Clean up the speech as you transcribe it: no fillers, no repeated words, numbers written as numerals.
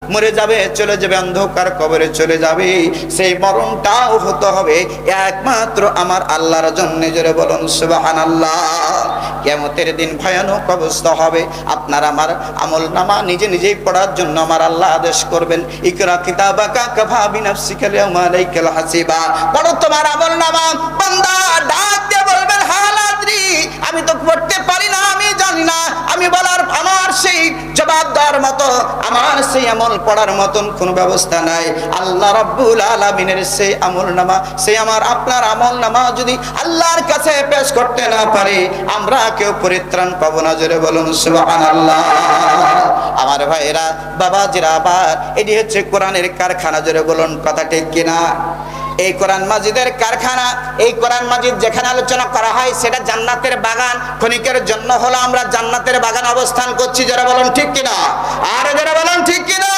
মরে যাবে, চলে যাবে, অন্ধকার কবরে চলে যাবে, সেই মরণটাও হতে হবে একমাত্র আমার আল্লাহর জন্য। জোরে বলুন সুবহানাল্লাহ। কিয়ামতের দিন ভয়ানক অবস্থা হবে। আপনার আমার আমলনামা নিজে নিজেই পড়ার জন্য আমার আল্লাহ আদেশ করবেন, ইকরা কিতাবাকা কাফা বিনাফসিকা আল-ইয়াওমা আলাইকা হাসিবা। পড়ো তোমার আমলনামা। বান্দা ডাক দিয়ে বলবেন, হালাদ্রি, আমি তো পড়তে পারি না, আমি জানি না। আমি বলার আমার সেই জবাব দেওয়ার মতো, আমার সেই আমল পড়ার মতন কোনো ব্যবস্থা নাই। আল্লাহ রাব্বুল আলামিনের সেই আমলনামা, সেই আমার আপনার আমলনামা যদি আল্লাহর কাছে পেশ করতে না পারে, আমরা কেউ পরিত্রাণ পাবো না। জোরে বলুন সুবহানাল্লাহ। আমার ভাইরা, বাবাজিরা, আবার এটি হচ্ছে কোরআনের কারখানা। জোরে বলুন কথা ঠিক কিনা? এই কোরআন মাজিদের কারখানা, এই কোরআন মাজিদ যেখানে আলোচনা করা হয় সেটা জান্নাতের বাগান। ক্ষণিকের জন্য হলো আমরা জান্নাতের বাগান অবস্থান করছি। যারা বলুন ঠিক কিনা? আর যারা বলুন ঠিক কিনা?